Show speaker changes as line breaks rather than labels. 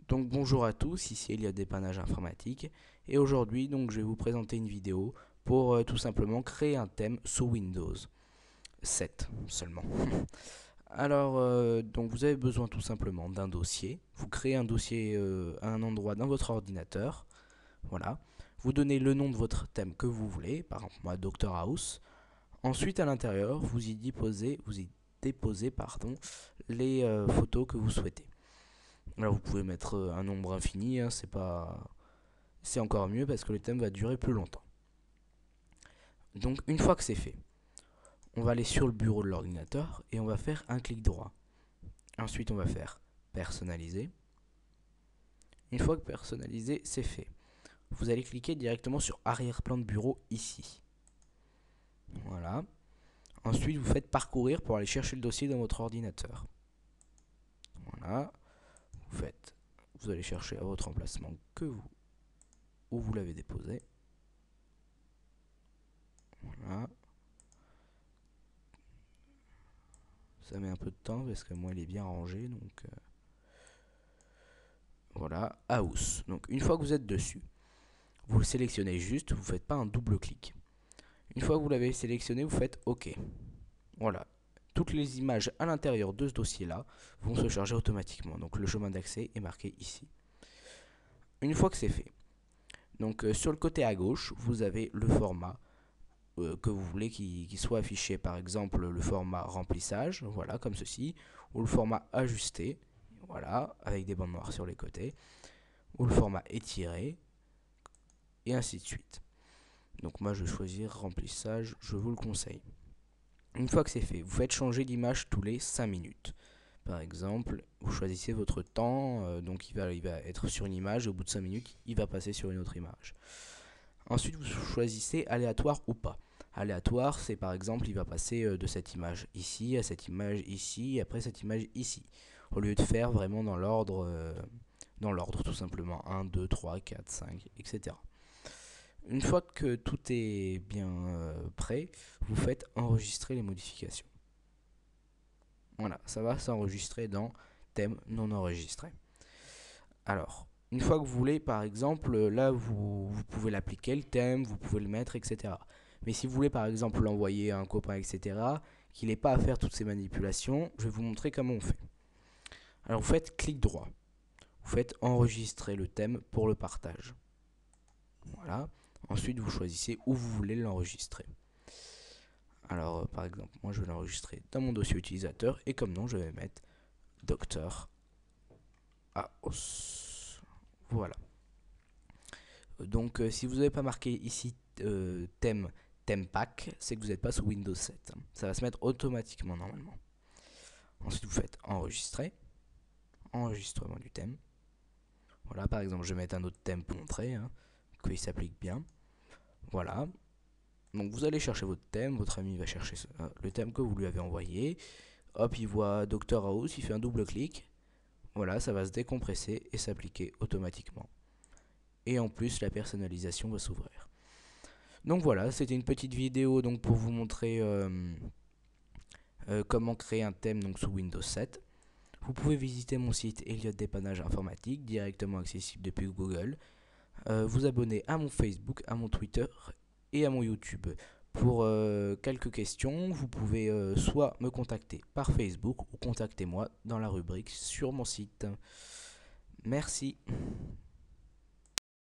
Donc bonjour à tous, ici Elliot Dépannage Informatique et aujourd'hui donc je vais vous présenter une vidéo pour tout simplement créer un thème sous Windows 7 seulement. Alors donc vous avez besoin tout simplement d'un dossier. Vous créez un dossier à un endroit dans votre ordinateur. Voilà. Vous donnez le nom de votre thème que vous voulez, par exemple moi Dr House. Ensuite à l'intérieur vous y déposez les photos que vous souhaitez. Alors vous pouvez mettre un nombre infini, hein, c'est encore mieux parce que le thème va durer plus longtemps. Donc une fois que c'est fait, on va aller sur le bureau de l'ordinateur et on va faire un clic droit. Ensuite on va faire personnaliser. Une fois que personnaliser c'est fait, vous allez cliquer directement sur arrière-plan de bureau ici. Voilà. Ensuite vous faites parcourir pour aller chercher le dossier dans votre ordinateur. Voilà. Vous allez chercher à votre emplacement où vous l'avez déposé. Voilà. Ça met un peu de temps parce que moi il est bien rangé, donc voilà, House. Donc une fois que vous êtes dessus, vous le sélectionnez juste, vous ne faites pas un double clic. Une fois que vous l'avez sélectionné, vous faites OK. Voilà. Toutes les images à l'intérieur de ce dossier-là vont se charger automatiquement. Donc le chemin d'accès est marqué ici. Une fois que c'est fait, donc sur le côté à gauche, vous avez le format que vous voulez qu'il soit affiché. Par exemple, le format remplissage, voilà, comme ceci, ou le format ajusté, voilà, avec des bandes noires sur les côtés, ou le format étiré, et ainsi de suite. Donc moi je vais choisir remplissage, je vous le conseille. Une fois que c'est fait, vous faites changer d'image tous les 5 minutes. Par exemple, vous choisissez votre temps, donc il va être sur une image, et au bout de 5 minutes, il va passer sur une autre image. Ensuite, vous choisissez aléatoire ou pas. Aléatoire, c'est par exemple, il va passer de cette image ici à cette image ici, et après cette image ici. Au lieu de faire vraiment dans l'ordre tout simplement, 1, 2, 3, 4, 5, etc. Une fois que tout est bien prêt, vous faites enregistrer les modifications. Voilà, ça va s'enregistrer dans thème non enregistré. Alors, une fois que vous voulez, par exemple, là, vous pouvez l'appliquer, le thème, vous pouvez le mettre, etc. Mais si vous voulez, par exemple, l'envoyer à un copain, etc., qu'il n'ait pas à faire toutes ces manipulations, je vais vous montrer comment on fait. Alors, vous faites clic droit. Vous faites enregistrer le thème pour le partage. Voilà. Ensuite, vous choisissez où vous voulez l'enregistrer. Alors, par exemple, moi, je vais l'enregistrer dans mon dossier utilisateur et comme nom, je vais mettre Dr House. Voilà. Donc si vous n'avez pas marqué ici thème pack, c'est que vous n'êtes pas sous Windows 7. Ça va se mettre automatiquement normalement. Ensuite vous faites enregistrer, enregistrement du thème. Voilà, par exemple je vais mettre un autre thème pour montrer qu'il s'applique bien. Voilà. Donc vous allez chercher votre thème, votre ami va chercher le thème que vous lui avez envoyé. Hop, il voit Dr House, il fait un double clic. Voilà, ça va se décompresser et s'appliquer automatiquement. Et en plus, la personnalisation va s'ouvrir. Donc voilà, c'était une petite vidéo donc pour vous montrer comment créer un thème donc sous Windows 7. Vous pouvez visiter mon site Elliot Dépannage Informatique, directement accessible depuis Google. Vous abonner à mon Facebook, à mon Twitter et à mon YouTube. Pour quelques questions, vous pouvez soit me contacter par Facebook ou contactez-moi dans la rubrique sur mon site. Merci.